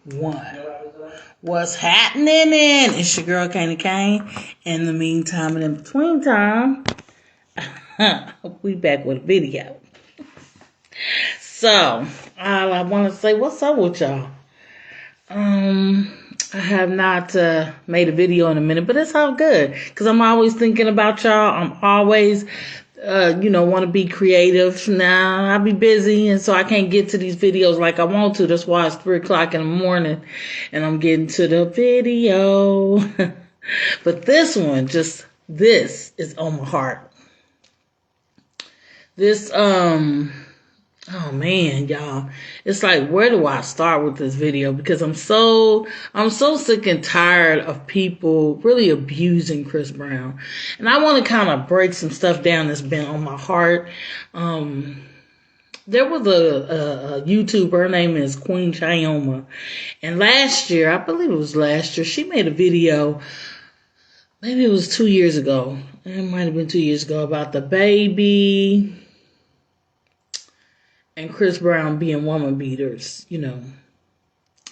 What's happening? It's your girl Candy Kane. In the meantime and in between time, we back with a video. So, I want to say, what's up with y'all? I have not made a video in a minute, but it's all good because I'm always thinking about y'all. I'm always want to be creative. Now I'll be busy, and so I can't get to these videos like I want to. That's why it's 3:00 in the morning, and I'm getting to the video. But this one, this is on my heart. This, oh man, y'all. It's like, where do I start with this video? Because I'm so sick and tired of people really abusing Chris Brown. And I want to kind of break some stuff down that's been on my heart. There was a YouTuber, her name is Queen Chioma. And last year, I believe it was last year, she made a video, maybe it was 2 years ago. It might have been 2 years ago, about the baby and Chris Brown being woman beaters, And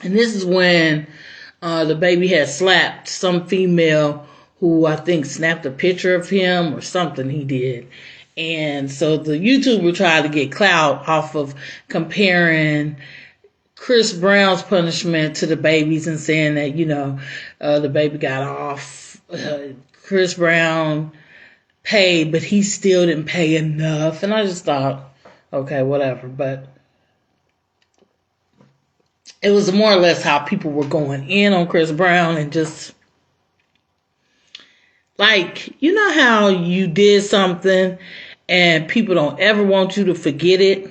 this is when the baby had slapped some female who I think snapped a picture of him or something he did. And so the YouTuber tried to get clout off of comparing Chris Brown's punishment to the baby's and saying that, the baby got off. Chris Brown paid, but he still didn't pay enough. And I just thought, okay, whatever. But it was more or less how people were going in on Chris Brown and just like, you know how you did something and people don't ever want you to forget it.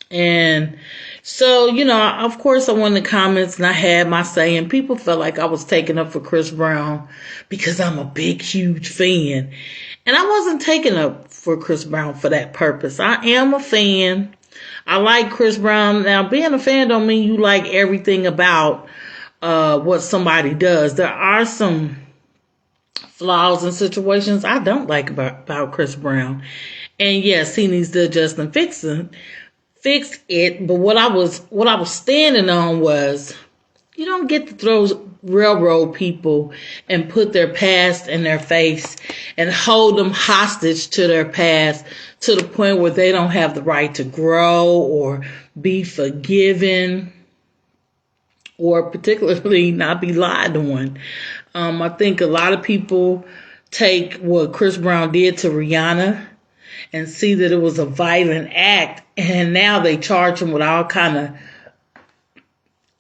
And so, of course I went in the comments and I had my say, and people felt like I was taking up for Chris Brown because I'm a big, huge fan. And I wasn't taking up for Chris Brown for that purpose. I am a fan. I like Chris Brown. Now, being a fan don't mean you like everything about what somebody does. There are some flaws and situations I don't like about Chris Brown. And yes, he needs to adjust and fix it. But what I was standing on was, you don't get to throw railroad people and put their past in their face and hold them hostage to their past to the point where they don't have the right to grow or be forgiven or particularly not be lied on. I think a lot of people take what Chris Brown did to Rihanna and see that it was a violent act, and now they charge him with all kind of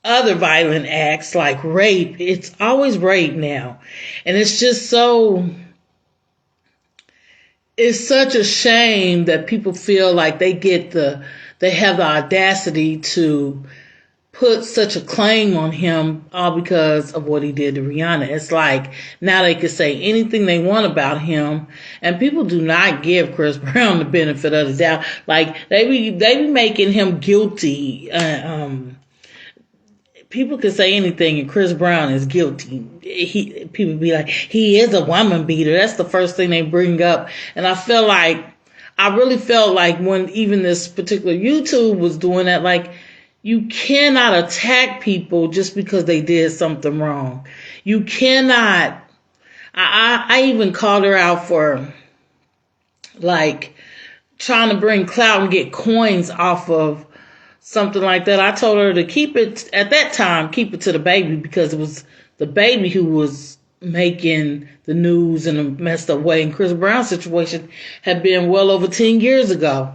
other violent acts like rape. It's always rape now. And it's just it's such a shame that people feel like they have the audacity to put such a claim on him all because of what he did to Rihanna. It's like now they can say anything they want about him, and people do not give Chris Brown the benefit of the doubt. Like they be making him guilty. People can say anything, and Chris Brown is guilty. People be like, he is a woman beater. That's the first thing they bring up. And I really felt like when even this particular YouTube was doing that, like, you cannot attack people just because they did something wrong. You cannot. I even called her out for like trying to bring clout and get coins off of something like that. I told her to keep it to the baby because it was the baby who was making the news in a messed up way. And Chris Brown's situation had been well over 10 years ago.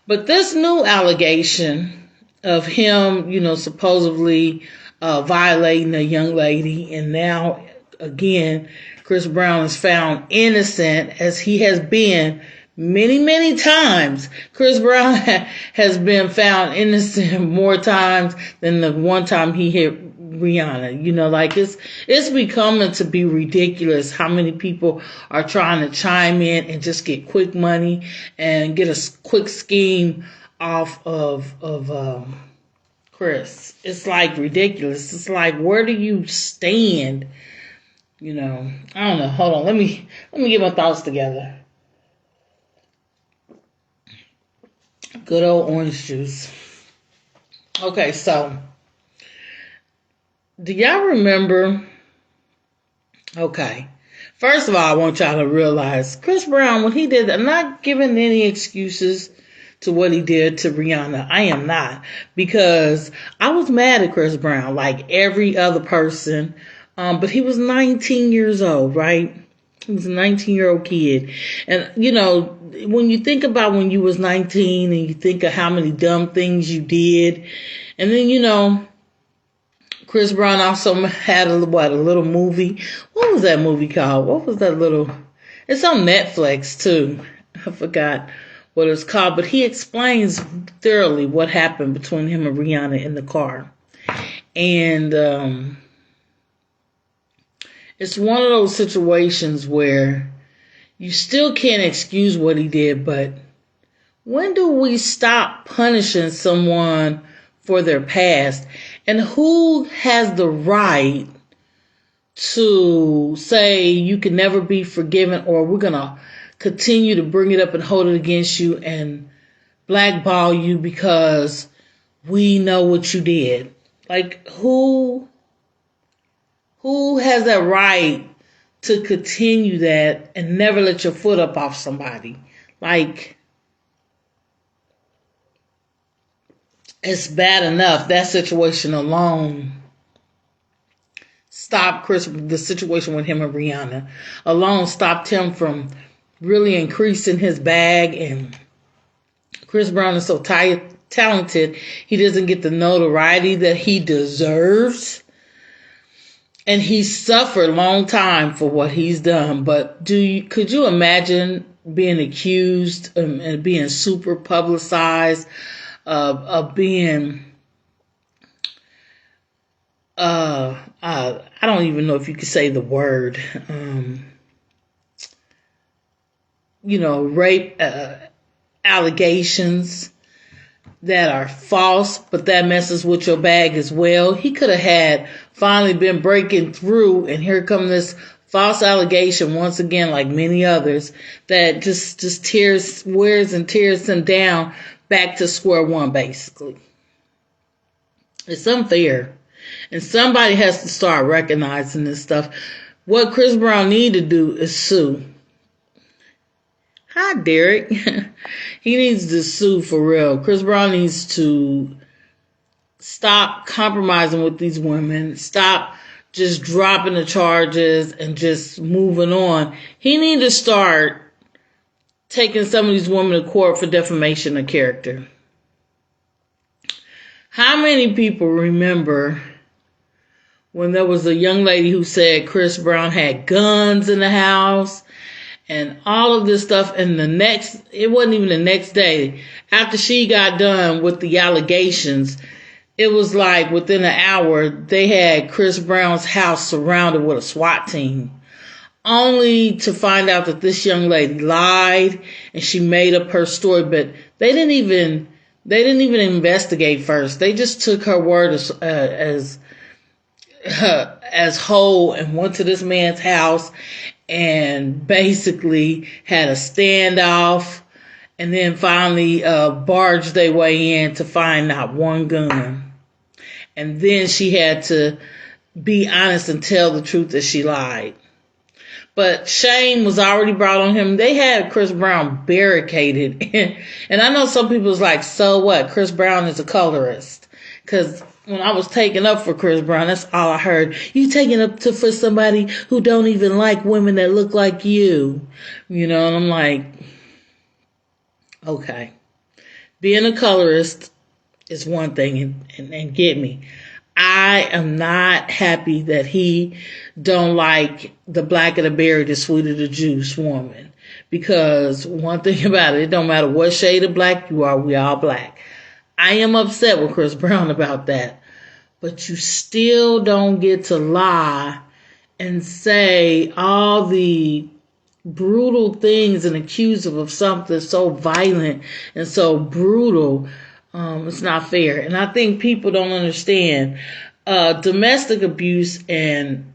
But this new allegation of him, supposedly violating a young lady, and now again, Chris Brown is found innocent, as he has been many, many times. Chris Brown has been found innocent more times than the one time he hit Rihanna. It's becoming to be ridiculous how many people are trying to chime in and just get quick money and get a quick scheme off of Chris. It's like ridiculous. It's like, where do you stand? I don't know. Hold on. Let me get my thoughts together. Good old orange juice. Okay, so Do y'all remember? Okay. First of all, I want y'all to realize Chris Brown, when he did that, I'm not giving any excuses to what he did to Rihanna. I am not. Because I was mad at Chris Brown like every other person. But he was 19 years old, right? He was a 19-year-old kid. And, when you think about when you was 19 and you think of how many dumb things you did, and then, Chris Brown also had a little movie. What was that movie called? What was that little? It's on Netflix too. I forgot what it's called, but he explains thoroughly what happened between him and Rihanna in the car. And it's one of those situations where you still can't excuse what he did, but when do we stop punishing someone for their past? And who has the right to say you can never be forgiven, or we're going to continue to bring it up and hold it against you and blackball you because we know what you did? Like, who has that right to continue that and never let your foot up off somebody? Like, it's bad enough. That situation alone stopped the situation with him and Rihanna alone stopped him from really increasing his bag. And Chris Brown is so talented, he doesn't get the notoriety that he deserves. And he suffered a long time for what he's done. But could you imagine being accused and being super publicized of being, I don't even know if you could say the word, rape allegations that are false, but that messes with your bag as well. He could have had finally been breaking through, and here come this false allegation once again, like many others, that just wears and tears him down back to square one, basically. It's unfair. And somebody has to start recognizing this stuff. What Chris Brown need to do is sue. Hi, Derek. He needs to sue for real. Chris Brown needs to stop compromising with these women. Stop just dropping the charges and just moving on. He needs to start taking some of these women to court for defamation of character. How many people remember when there was a young lady who said Chris Brown had guns in the house and all of this stuff? And it wasn't even the next day, after she got done with the allegations, it was like within an hour, they had Chris Brown's house surrounded with a SWAT team, only to find out that this young lady lied and she made up her story. But they didn't even investigate first. They just took her word as whole and went to this man's house and basically had a standoff, and then finally barged their way in to find not one gun. And then she had to be honest and tell the truth that she lied. But shame was already brought on him. They had Chris Brown barricaded. And I know some people was like, so what? Chris Brown is a colorist. Because when I was taking up for Chris Brown, that's all I heard. You taking up for somebody who don't even like women that look like you. And I'm like, okay. Being a colorist is one thing, and get me. I am not happy that he don't like the blacker the berry, the sweeter the juice woman. Because one thing about it don't matter what shade of black you are, we all black. I am upset with Chris Brown about that. But you still don't get to lie and say all the brutal things and accuse him of something so violent and so brutal. It's not fair. And I think people don't understand domestic abuse and,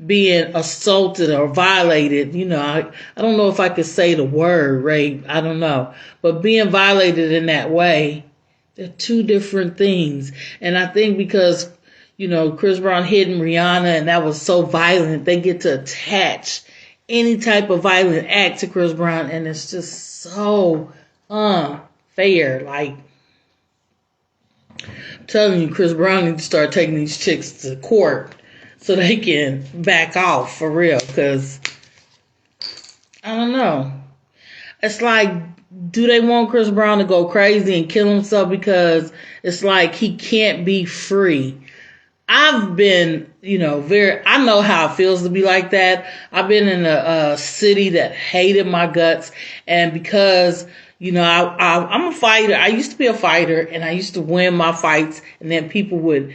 being assaulted or violated. I don't know if I could say the word rape. I don't know. But being violated in that way They're two different things. And I think because, Chris Brown hitting Rihanna and that was so violent, they get to attach any type of violent act to Chris Brown, and it's just so unfair. Like, I'm telling you, Chris Brown needs to start taking these chicks to court so they can back off for real. Because, I don't know. It's like, do they want Chris Brown to go crazy and kill himself because it's like he can't be free? I've been, I know how it feels to be like that. I've been in a city that hated my guts. And because, I'm a fighter. I used to be a fighter and I used to win my fights. And then people would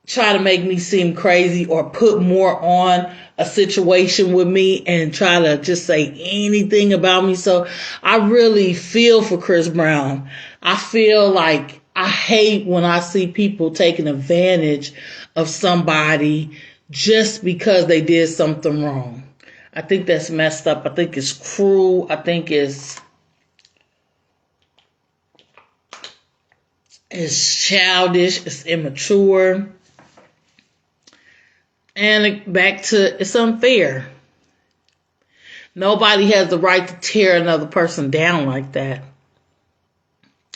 try to make me seem crazy or put more on a situation with me and try to just say anything about me. So I really feel for Chris Brown. I feel like I hate when I see people taking advantage of somebody just because they did something wrong. I think that's messed up. I think it's cruel. I think it's childish. It's immature. And back to, it's unfair. Nobody has the right to tear another person down like that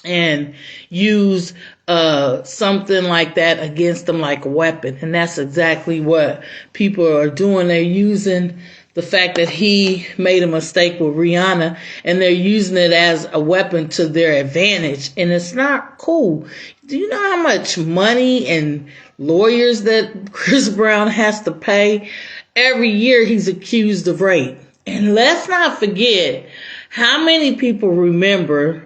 and use something like that against them like a weapon. And that's exactly what people are doing. They're using the fact that he made a mistake with Rihanna and they're using it as a weapon to their advantage. And it's not cool. Do you know how much money and lawyers that Chris Brown has to pay? Every year he's accused of rape. And let's not forget how many people remember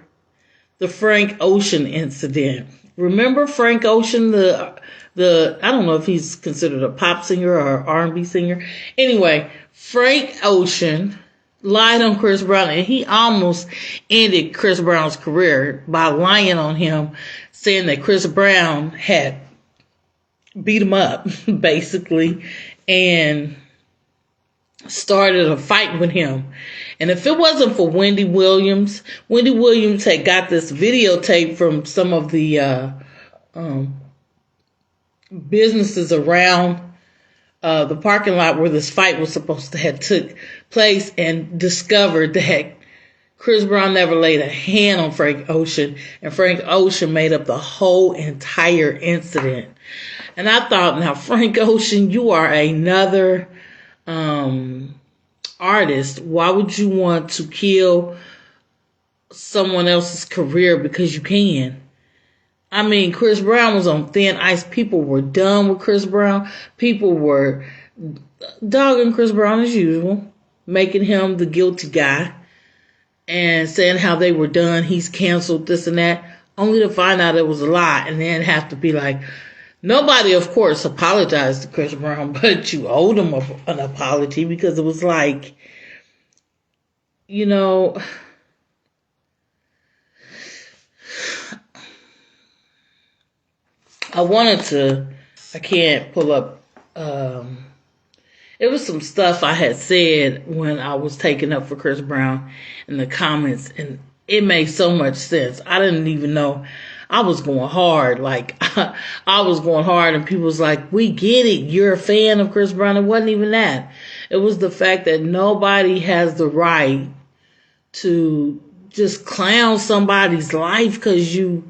the Frank Ocean incident. Remember Frank Ocean, the I don't know if he's considered a pop singer or R&B singer. Anyway, Frank Ocean lied on Chris Brown, and he almost ended Chris Brown's career by lying on him, saying that Chris Brown had beat him up, basically, and started a fight with him. And if it wasn't for Wendy Williams had got this videotape from some of the businesses around the parking lot where this fight was supposed to have took place, and discovered that Chris Brown never laid a hand on Frank Ocean, and Frank Ocean made up the whole entire incident. And I thought, now Frank Ocean, you are another artist. Why would you want to kill someone else's career because you can? I mean, Chris Brown was on thin ice. People were done with Chris Brown. People were dogging Chris Brown as usual, making him the guilty guy and saying how they were done. He's canceled, this and that, only to find out it was a lie and then have to be like, nobody, of course, apologized to Chris Brown, but you owed him an apology, because it was like, I can't pull up, it was some stuff I had said when I was taking up for Chris Brown in the comments, and it made so much sense. I didn't even know I was going hard. Like, I was going hard, and people was like, we get it. You're a fan of Chris Brown. It wasn't even that. It was the fact that nobody has the right to just clown somebody's life because you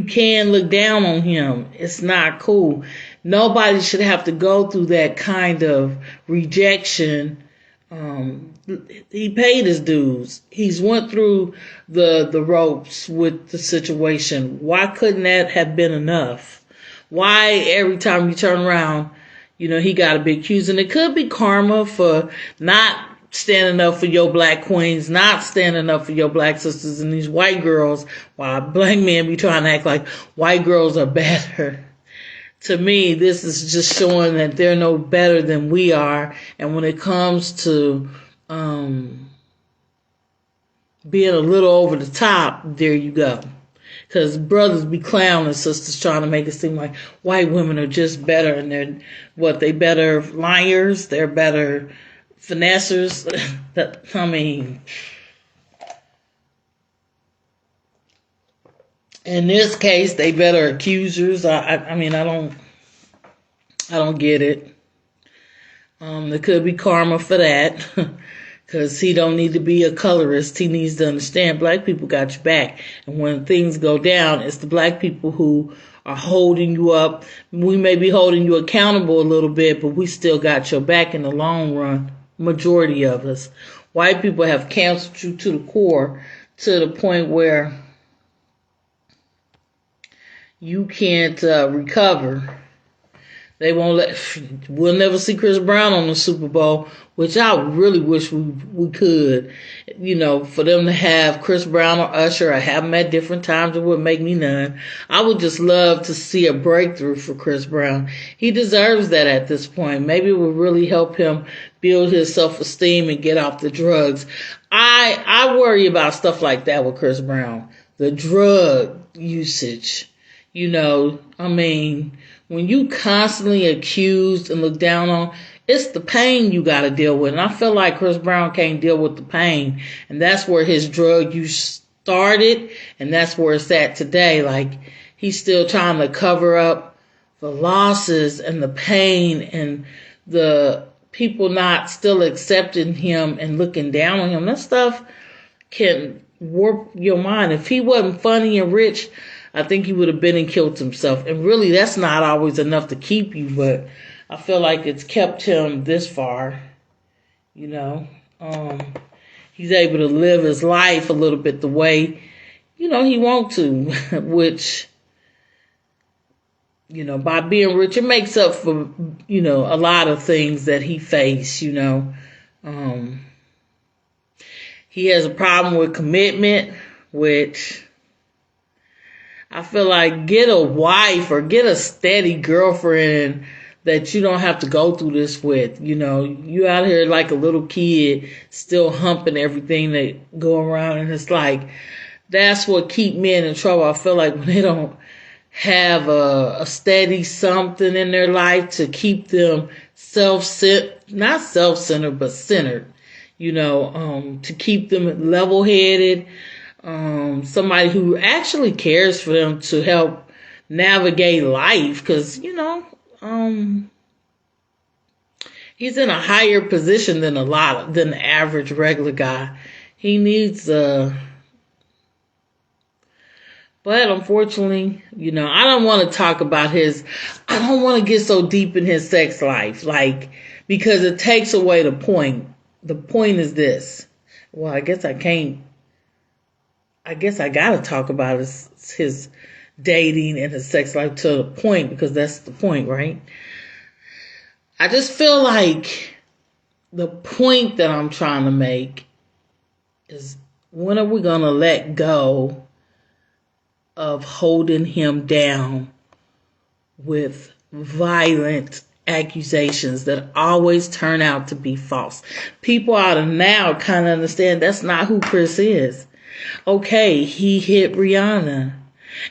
can look down on him. It's not cool. Nobody should have to go through that kind of rejection. He paid his dues. He's went through the ropes with the situation. Why couldn't that have been enough? Why every time you turn around, he got to be accused? And it could be karma for not standing up for your black queens, not standing up for your black sisters and these white girls, while black men be trying to act like white girls are better. To me, this is just showing that they're no better than we are. And when it comes to being a little over the top, there you go. Because brothers be clowning sisters, trying to make it seem like white women are just better, and they better liars, they're better finessers. I mean, In this case, they better accusers. I mean, I don't get it. There could be karma for that. Because he don't need to be a colorist. He needs to understand black people got your back. And when things go down, it's the black people who are holding you up. We may be holding you accountable a little bit, but we still got your back in the long run. Majority of us. White people have canceled you to the core, to the point where you can't recover. They won't we'll never see Chris Brown on the Super Bowl, which I really wish we could. You know, for them to have Chris Brown or Usher or have them at different times, it would make me none. I would just love to see a breakthrough for Chris Brown. He deserves that at this point. Maybe it would really help him build his self-esteem and get off the drugs. I worry about stuff like that with Chris Brown. The drug usage. You know, I mean, when you constantly accused and looked down on, it's the pain you got to deal with. And I feel like Chris Brown can't deal with the pain. And that's where his drug use started. And that's where it's at today. Like, he's still trying to cover up the losses and the pain and the people not still accepting him and looking down on him. That stuff can warp your mind. If he wasn't funny and rich, I think he would have been and killed himself. And really, that's not always enough to keep you, but I feel like it's kept him this far. You know, he's able to live his life a little bit the way, you know, he wants to, which, you know, by being rich, it makes up for, you know, a lot of things that he faced, you know. He has a problem with commitment, which I feel like get a wife or get a steady girlfriend that you don't have to go through this with. You know, you out here like a little kid still humping everything that go around. And it's like, that's what keep men in trouble. I feel like when they don't have a steady something in their life to keep them not self-centered, but centered, you know, to keep them level-headed. Somebody who actually cares for them to help navigate life, because, you know, he's in a higher position than than the average regular guy. He needs but unfortunately, you know, I don't want to talk about I don't want to get so deep in his sex life, like, because it takes away the point. The point is this. Well, I guess I got to talk about his dating and his sex life to the point, because that's the point, right? I just feel like the point that I'm trying to make is, when are we going to let go of holding him down with violent accusations that always turn out to be false? People ought to now kind of understand that's not who Chris is. Okay, he hit Rihanna.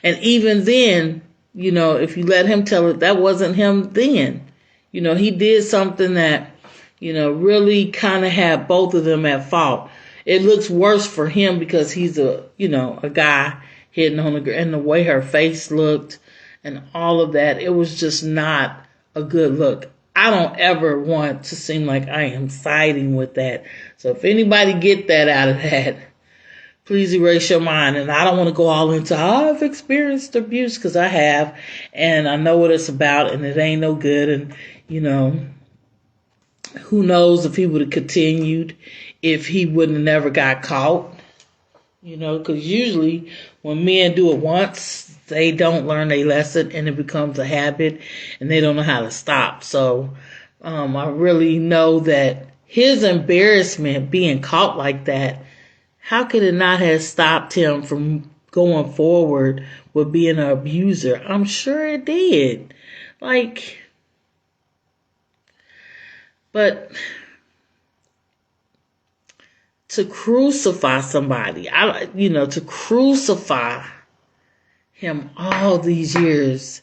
And even then, you know, if you let him tell it, that wasn't him then. You know, he did something that, you know, really kind of had both of them at fault. It looks worse for him because he's a guy hitting on the girl, and the way her face looked and all of that, it was just not a good look. I don't ever want to seem like I am siding with that. So if anybody get that out of that, please erase your mind. And I don't want to go all into, I've experienced abuse, because I have, and I know what it's about, and it ain't no good. And, you know, who knows if he would have continued, if he wouldn't have never got caught. You know, because usually when men do it once, they don't learn their lesson, and it becomes a habit, and they don't know how to stop. So I really know that his embarrassment, being caught like that, how could it not have stopped him from going forward with being an abuser? I'm sure it did. But to crucify somebody, to crucify him all these years,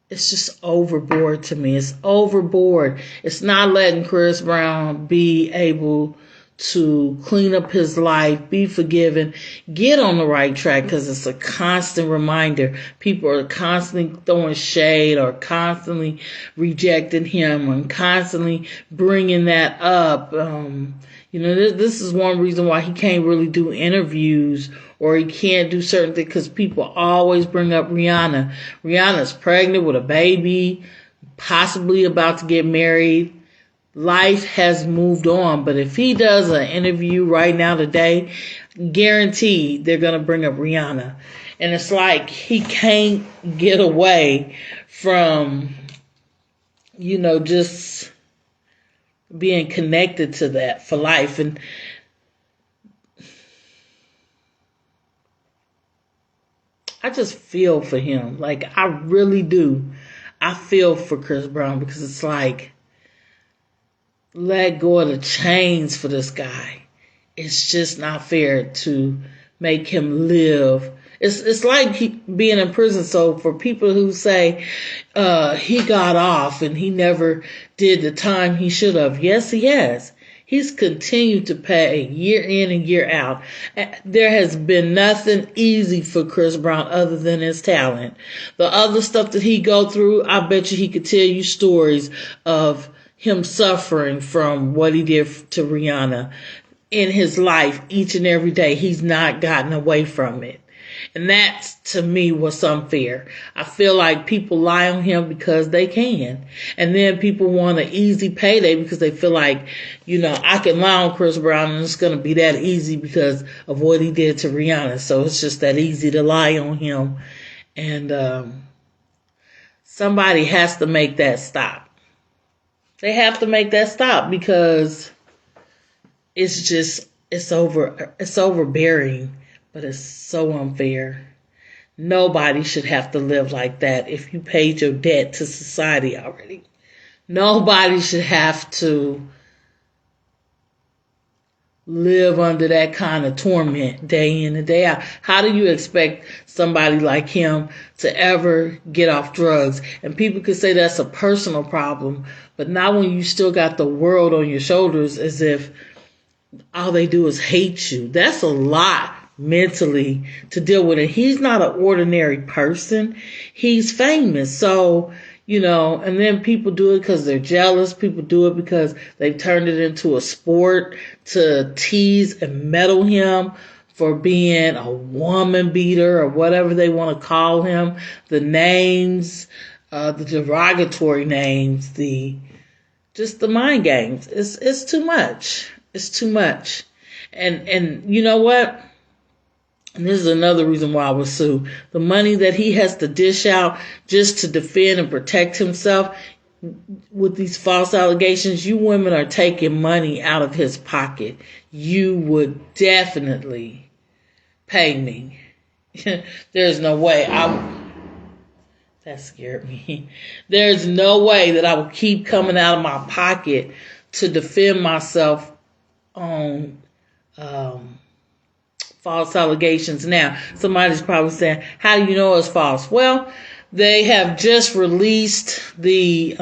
it's just overboard to me. It's overboard. It's not letting Chris Brown be able to clean up his life, be forgiven, get on the right track, because it's a constant reminder. People are constantly throwing shade or constantly rejecting him and constantly bringing that up. This is one reason why he can't really do interviews or he can't do certain things, because people always bring up Rihanna. Rihanna's pregnant with a baby, possibly about to get married. Life has moved on, but if he does an interview right now today, guaranteed they're going to bring up Rihanna. And it's like he can't get away from, just being connected to that for life. And I just feel for him. Like, I really do. I feel for Chris Brown, because it's like, let go of the chains for this guy. It's just not fair to make him live. It's like being in prison. So for people who say he got off and he never did the time he should have, yes, he has. He's continued to pay year in and year out. There has been nothing easy for Chris Brown other than his talent. The other stuff that he go through, I bet you he could tell you stories of him suffering from what he did to Rihanna in his life each and every day. He's not gotten away from it. And that, to me, was unfair. I feel like people lie on him because they can. And then people want an easy payday because they feel like, I can lie on Chris Brown and it's going to be that easy because of what he did to Rihanna. So it's just that easy to lie on him. And somebody has to make that stop. They have to make that stop, because it's overbearing, but it's so unfair. Nobody should have to live like that if you paid your debt to society already. Nobody should have to live under that kind of torment day in and day out. How do you expect somebody like him to ever get off drugs? And people could say that's a personal problem, but not when you still got the world on your shoulders, as if all they do is hate you. That's a lot mentally to deal with. And he's not an ordinary person. He's famous. So, and then people do it because they're jealous. People do it because they've turned it into a sport to tease and meddle him for being a woman beater or whatever they want to call him. The names, the derogatory names, just the mind games. It's too much. It's too much. And you know what? And this is another reason why I would sue. The money that he has to dish out just to defend and protect himself with these false allegations, you women are taking money out of his pocket. You would definitely pay me. There's no way. That scared me. There's no way that I would keep coming out of my pocket to defend myself on false allegations. Now, somebody's probably saying, how do you know it's false? Well, they have just released the,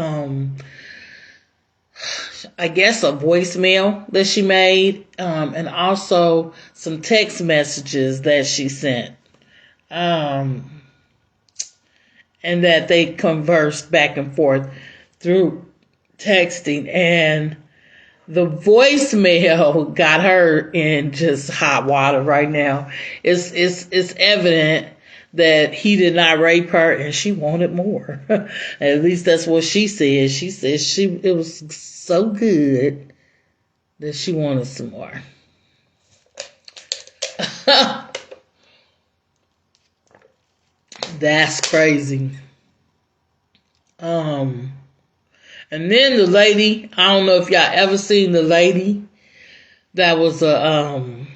I guess, a voicemail that she made, and also some text messages that she sent, and that they conversed back and forth through texting, and the voicemail got her in just hot water right now. It's evident that he did not rape her and she wanted more. At least that's what she said. She said it was so good that she wanted some more. That's crazy. And then the lady, I don't know if y'all ever seen the lady that was an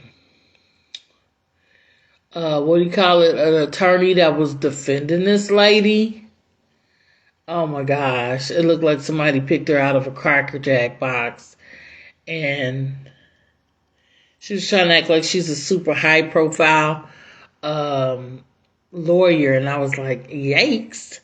attorney that was defending this lady. Oh my gosh, it looked like somebody picked her out of a Cracker Jack box. And she was trying to act like she's a super high profile lawyer. And I was like, yikes.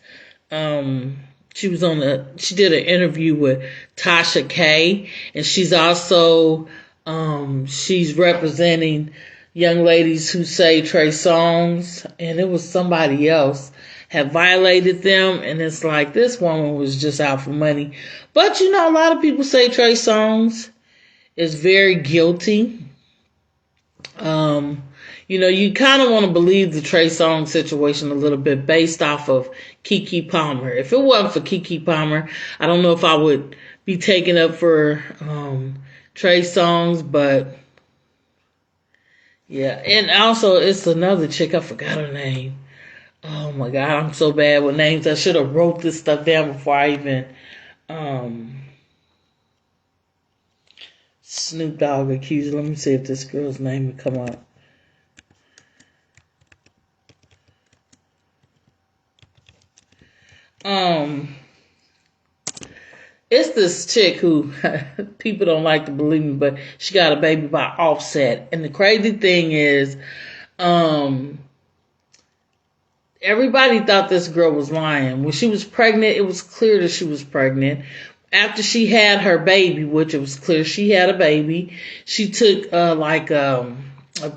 She did an interview with Tasha K, and she's also She's representing young ladies who say Trey songs, and it was somebody else had violated them, and it's like this woman was just out for money. But you know, a lot of people say Trey songs is very guilty. Um, you know, you kind of want to believe the Trey Songz situation a little bit based off of Keke Palmer. If it wasn't for Keke Palmer, I don't know if I would be taken up for Trey Songz, but yeah. And also, it's another chick, I forgot her name. Oh my God, I'm so bad with names. I should have wrote this stuff down before I even Snoop Dogg accuser. Let me see if this girl's name would come up. It's this chick who people don't like to believe me, but she got a baby by Offset. And the crazy thing is, everybody thought this girl was lying. When she was pregnant, it was clear that she was pregnant. After she had her baby, which it was clear she had a baby, she took a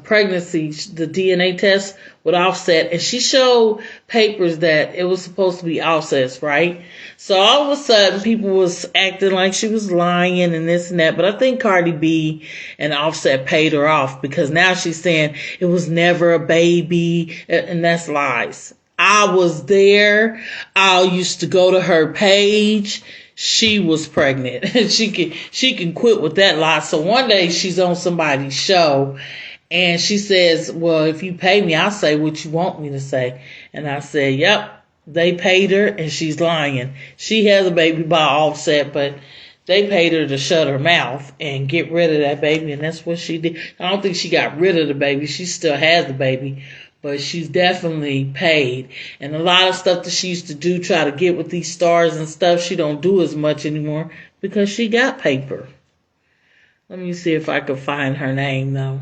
pregnancy, the DNA test with Offset, and she showed papers that it was supposed to be Offset's, right? So all of a sudden, people was acting like she was lying and this and that. But I think Cardi B and Offset paid her off because now she's saying it was never a baby, and that's lies. I was there. I used to go to her page. She was pregnant. she can quit with that lie. So one day she's on somebody's show and she says, well, if you pay me, I'll say what you want me to say. And I said, yep, they paid her and she's lying. She has a baby by Offset, but they paid her to shut her mouth and get rid of that baby. And that's what she did. I don't think she got rid of the baby. She still has the baby, but she's definitely paid. And a lot of stuff that she used to do, try to get with these stars and stuff, she don't do as much anymore because she got paper. Let me see if I can find her name, though.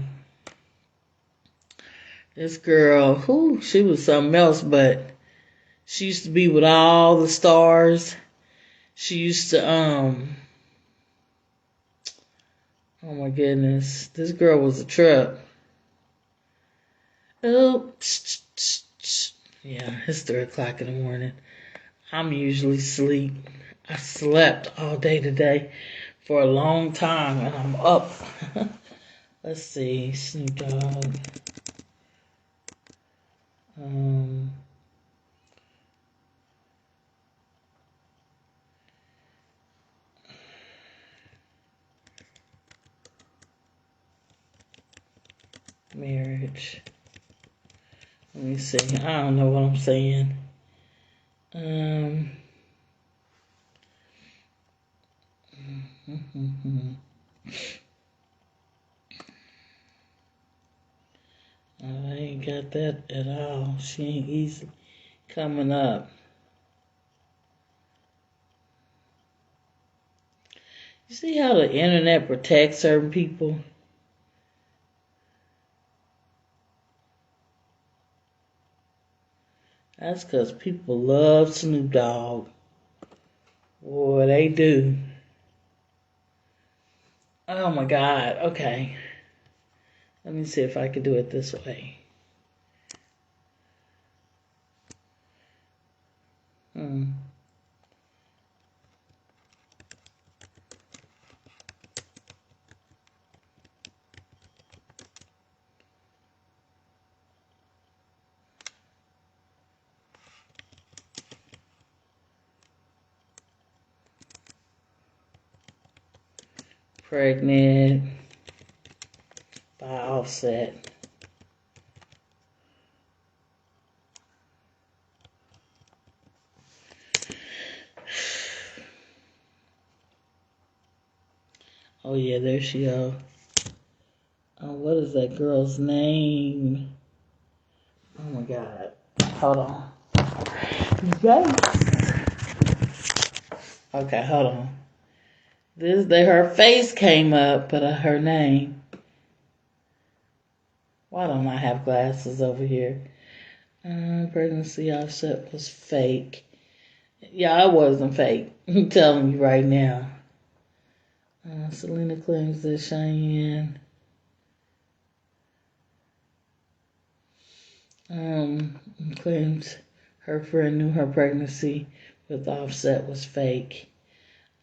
This girl, she was something else, but she used to be with all the stars. She used to, oh my goodness, this girl was a trip. Oh, yeah, it's 3 o'clock in the morning. I'm usually asleep. I slept all day today for a long time, and I'm up. Let's see, Snoop Dogg. Marriage. Let me see. I don't know what I'm saying. I ain't got that at all. She ain't easy coming up. You see how the internet protects certain people? That's because people love Snoop Dogg. Boy, they do. Oh my God. Okay. Let me see if I can do it this way. Pregnant by Offset. Oh yeah, there she goes. What is that girl's name? Oh my God. Hold on. Yikes. Okay, hold on. Her face came up, but her name. Why don't I have glasses over here? Pregnancy Offset was fake. Yeah, it wasn't fake. I'm telling you right now. Selena claims that Cheyenne claims her friend knew her pregnancy with Offset was fake.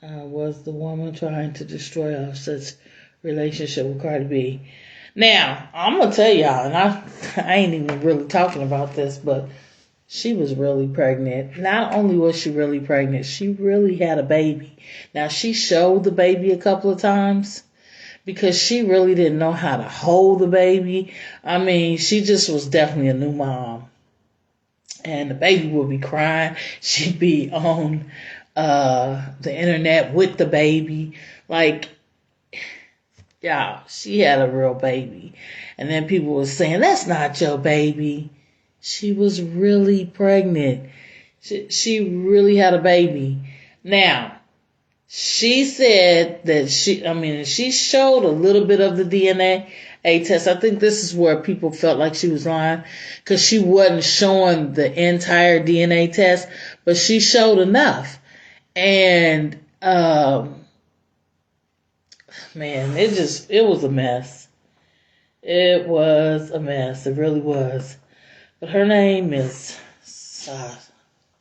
Was the woman trying to destroy Offset's relationship with Cardi B? Now, I'm going to tell y'all, and I ain't even really talking about this, but she was really pregnant. Not only was she really pregnant, she really had a baby. Now, she showed the baby a couple of times because she really didn't know how to hold the baby. I mean, she just was definitely a new mom. And the baby would be crying. She'd be on the internet with the baby. Like, yeah, she had a real baby. And then people were saying, that's not your baby. She was really pregnant. She really had a baby. Now, she said that she showed a little bit of the DNA test. I think this is where people felt like she was lying because she wasn't showing the entire DNA test, but she showed enough. And, man, it was a mess. It was a mess. It really was. But her name is,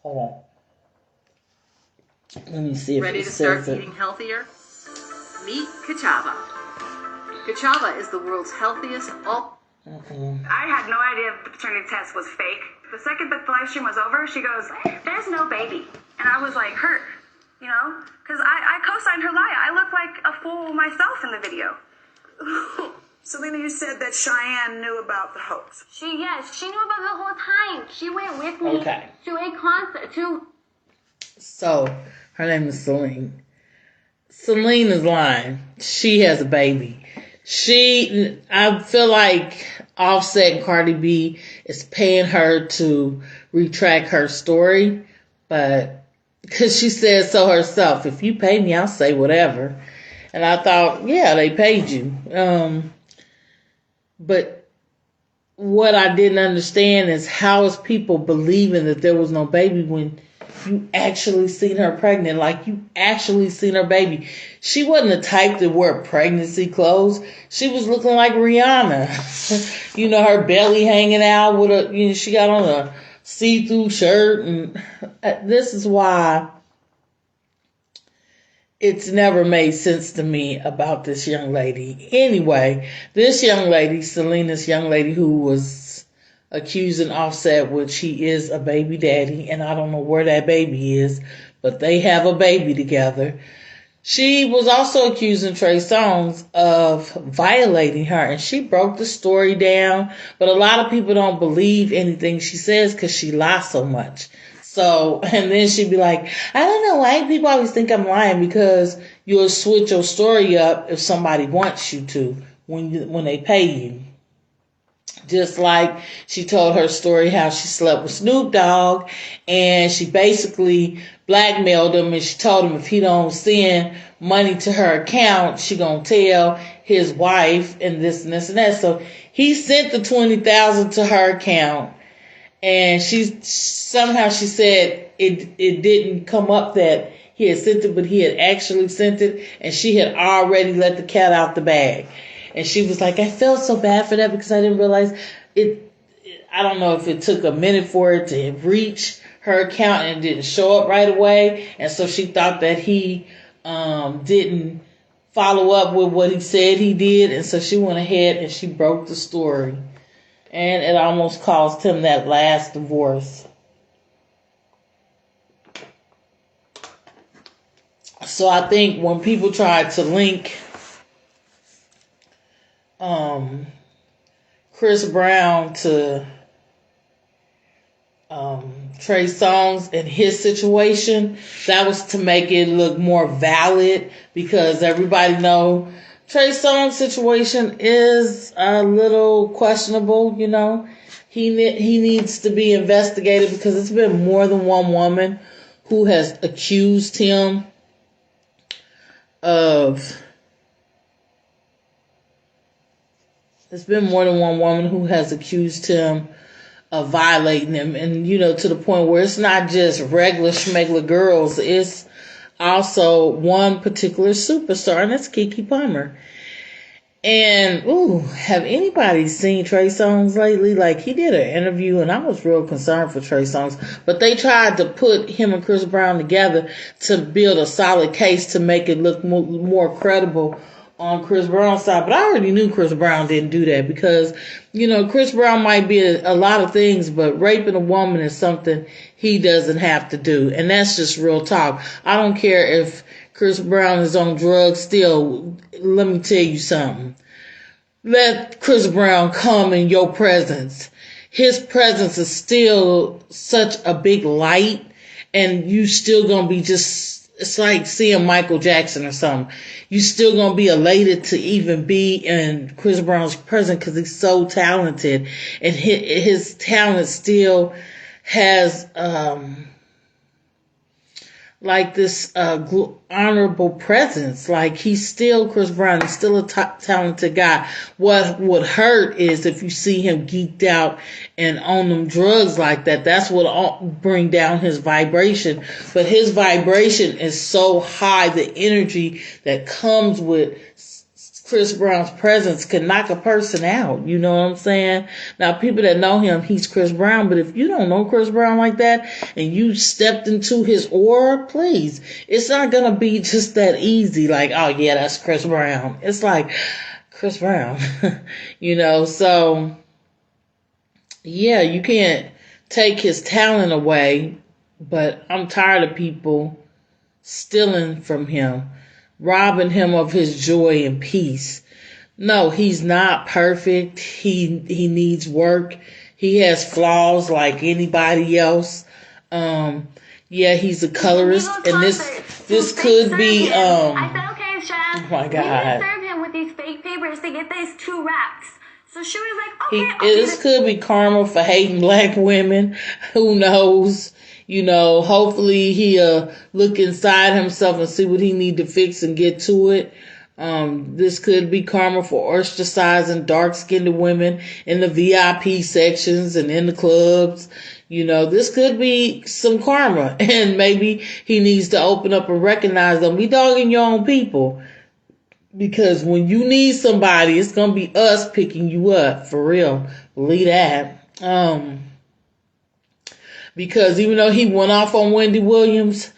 hold on. Let me see if ready it to says start eating healthier? Meet Kachava. Kachava is the world's healthiest I had no idea the paternity test was fake. The second that the live stream was over, she goes, there's no baby. And I was like, hurt, you know? Because I co-signed her lie. I look like a fool myself in the video. Selena, you said that Cheyenne knew about the hoax. She knew about the whole time. She went with me to a concert, So, her name is Celine. Celine is lying. She has a baby. I feel like Offset and Cardi B is paying her to retract her story, but because she said so herself, if you pay me, I'll say whatever. And I thought, yeah, they paid you. But what I didn't understand is how is people believing that there was no baby when you actually seen her pregnant, like you actually seen her baby. She wasn't the type to wear pregnancy clothes. She was looking like Rihanna. You know, her belly hanging out with she got on a see-through shirt. And this is why it's never made sense to me about this young lady. Anyway, this young lady, Selena's young lady who was accusing Offset, which he is a baby daddy, and I don't know where that baby is, but they have a baby together. She was also accusing Trey Songz of violating her, and she broke the story down, but a lot of people don't believe anything she says because she lies so much. So, and then she'd be like, I don't know why people always think I'm lying, because you'll switch your story up if somebody wants you to when they pay you. Just like she told her story how she slept with Snoop Dogg and she basically blackmailed him, and she told him if he don't send money to her account, she gonna tell his wife and this and this and that. So he sent the $20,000 to her account, and she said it didn't come up that he had sent it, but he had actually sent it, and she had already let the cat out the bag. And she was like, I felt so bad for that because I didn't realize it. I don't know if it took a minute for it to reach her account and didn't show up right away. And so she thought that he didn't follow up with what he said he did. And so she went ahead and she broke the story. And it almost caused him that last divorce. So I think when people try to link Chris Brown to Trey Songz and his situation, that was to make it look more valid, because everybody know Trey Songz' situation is a little questionable. You know, he needs to be investigated because it's been more than one woman who has accused him of. There's been more than one woman who has accused him of violating him, and to the point where it's not just regular schmegler girls. It's also one particular superstar, and that's Keke Palmer. And, have anybody seen Trey Songz lately? Like, he did an interview, and I was real concerned for Trey Songz. But they tried to put him and Chris Brown together to build a solid case to make it look more credible on Chris Brown's side. But I already knew Chris Brown didn't do that because, Chris Brown might be a lot of things, but raping a woman is something he doesn't have to do. And that's just real talk. I don't care if Chris Brown is on drugs still. Let me tell you something. Let Chris Brown come in your presence. His presence is still such a big light, and you still gonna be it's like seeing Michael Jackson or something. You still gonna be elated to even be in Chris Brown's presence because he's so talented, and his talent still has like this honorable presence. Like, he's still Chris Brown. He's still a talented guy. What would hurt is if you see him geeked out and on them drugs like that. That's what bring down his vibration. But his vibration is so high. The energy that comes with Chris Brown's presence can knock a person out. You know what I'm saying? Now, people that know him, he's Chris Brown. But if you don't know Chris Brown like that and you stepped into his aura, please, it's not going to be just that easy. Like, oh, yeah, that's Chris Brown. It's like, Chris Brown, so, yeah, you can't take his talent away. But I'm tired of people stealing from him, robbing him of his joy and peace. No, he's not perfect. He needs work. He has flaws like anybody else. He's a colorist, and this could be I said, okay, chef. Oh my God. We need to serve him with these fake papers to get these 2 wraps. So she was like, okay. This could be karma for hating black women. Who knows? Hopefully he'll look inside himself and see what he need to fix and get to it. This could be karma for ostracizing dark-skinned women in the VIP sections and in the clubs. This could be some karma, and maybe he needs to open up and recognize them. We dogging your own people, because when you need somebody, it's going to be us picking you up, for real. Believe that. Because even though he went off on Wendy Williams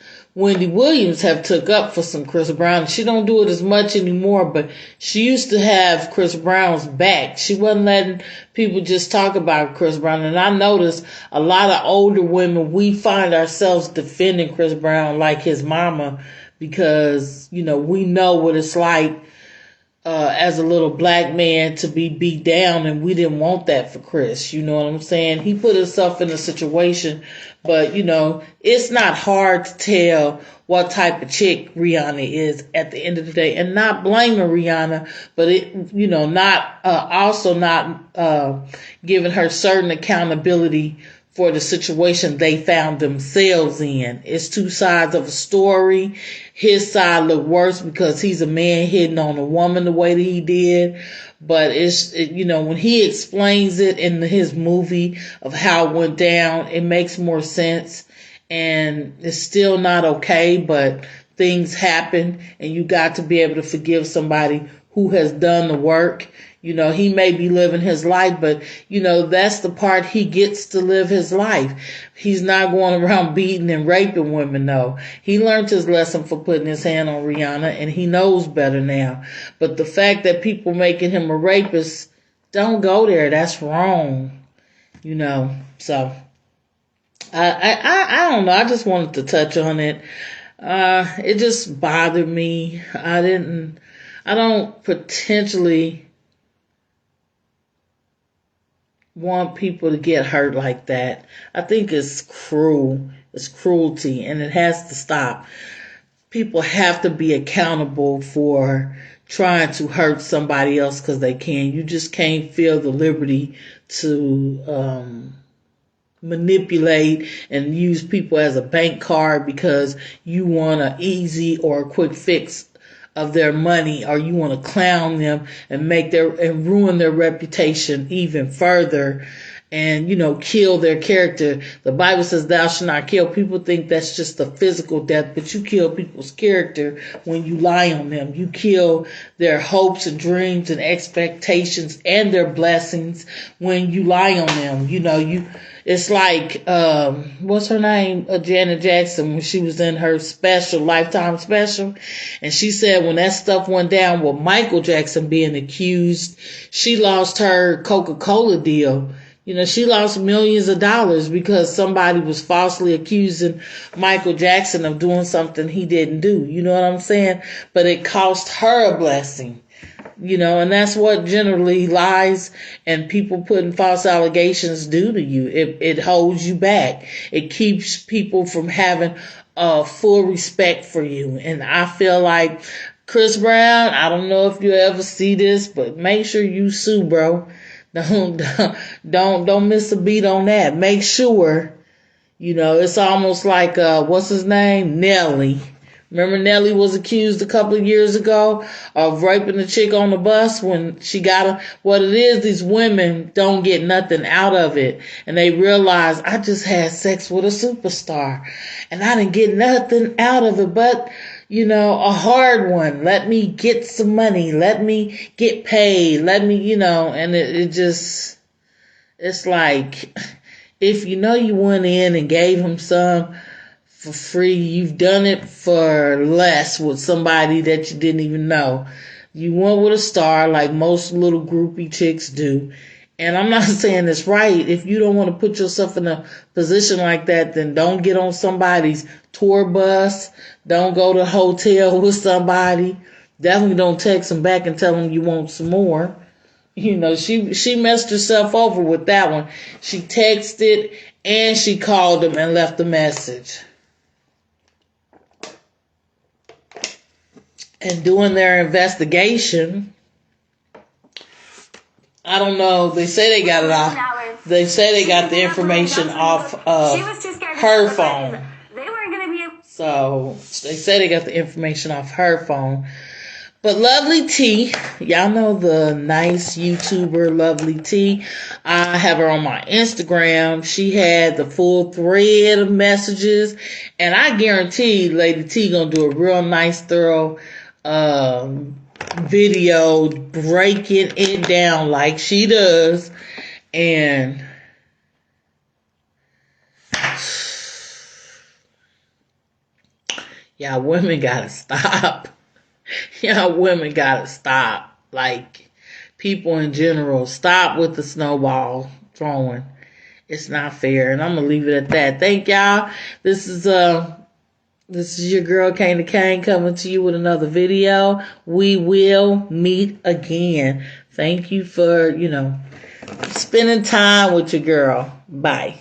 have took up for some Chris Brown. She don't do it as much anymore, but she used to have Chris Brown's back. She wasn't letting people just talk about Chris Brown. And I noticed a lot of older women, we find ourselves defending Chris Brown like his mama, because, we know what it's like as a little black man to be beat down, and we didn't want that for Chris. You know what I'm saying? He put himself in a situation, but it's not hard to tell what type of chick Rihanna is at the end of the day, and not blaming Rihanna, but not giving her certain accountability for the situation they found themselves in. It's 2 sides of a story. His side looked worse because he's a man hitting on a woman the way that he did. But when he explains it in his movie of how it went down, it makes more sense. And it's still not okay, but things happen, and you got to be able to forgive somebody who has done the work. He may be living his life, but, that's the part he gets to live his life. He's not going around beating and raping women, though. He learned his lesson for putting his hand on Rihanna, and he knows better now. But the fact that people making him a rapist, don't go there. That's wrong. So I don't know. I just wanted to touch on it. It just bothered me. I don't potentially want people to get hurt like that. I think it's cruel. It's cruelty, and it has to stop. People have to be accountable for trying to hurt somebody else because they can. You just can't feel the liberty to manipulate and use people as a bank card because you want an easy or a quick fix of their money, or you want to clown them and ruin their reputation even further. and, kill their character. The Bible says thou shalt not kill. People think that's just a physical death, but you kill people's character when you lie on them. You kill their hopes and dreams and expectations and their blessings when you lie on them. It's like, what's her name? Janet Jackson, when she was in her Lifetime special. And she said when that stuff went down with Michael Jackson being accused, she lost her Coca-Cola deal. She lost millions of dollars because somebody was falsely accusing Michael Jackson of doing something he didn't do. You know what I'm saying? But it cost her a blessing. And that's what generally lies and people putting false allegations do to you. It holds you back. It keeps people from having full respect for you. And I feel like Chris Brown, I don't know if you ever see this, but make sure you sue, bro. Don't miss a beat on that. Make sure, it's almost like, what's his name? Nelly. Remember Nelly was accused a couple of years ago of raping the chick on the bus when she got her. What it is, these women don't get nothing out of it. And they realize, I just had sex with a superstar and I didn't get nothing out of it but, a hard one. Let me get some money. Let me get paid. Let me, and it's like, if you went in and gave him some for free, you've done it for less with somebody that you didn't even know. You went with a star like most little groupie chicks do. And I'm not saying it's right. If you don't want to put yourself in a position like that, then don't get on somebody's tour bus. Don't go to a hotel with somebody. Definitely don't text them back and tell them you want some more. She messed herself over with that one. She texted and she called them and left a message. And doing their investigation, I don't know. They say they got it off. They say they got the information off of her phone. So they say they got the information off her phone. But Lovely T, y'all know the nice YouTuber Lovely T. I have her on my Instagram. She had the full thread of messages. And I guarantee Lady T gonna do a real nice, thorough video breaking it down like she does. And y'all women gotta stop. Y'all women gotta stop. Like, people in general, stop with the snowball throwing. It's not fair. And I'm gonna leave it at that. Thank y'all. This is your girl Kane the Kane coming to you with another video. We will meet again. Thank you for, spending time with your girl. Bye.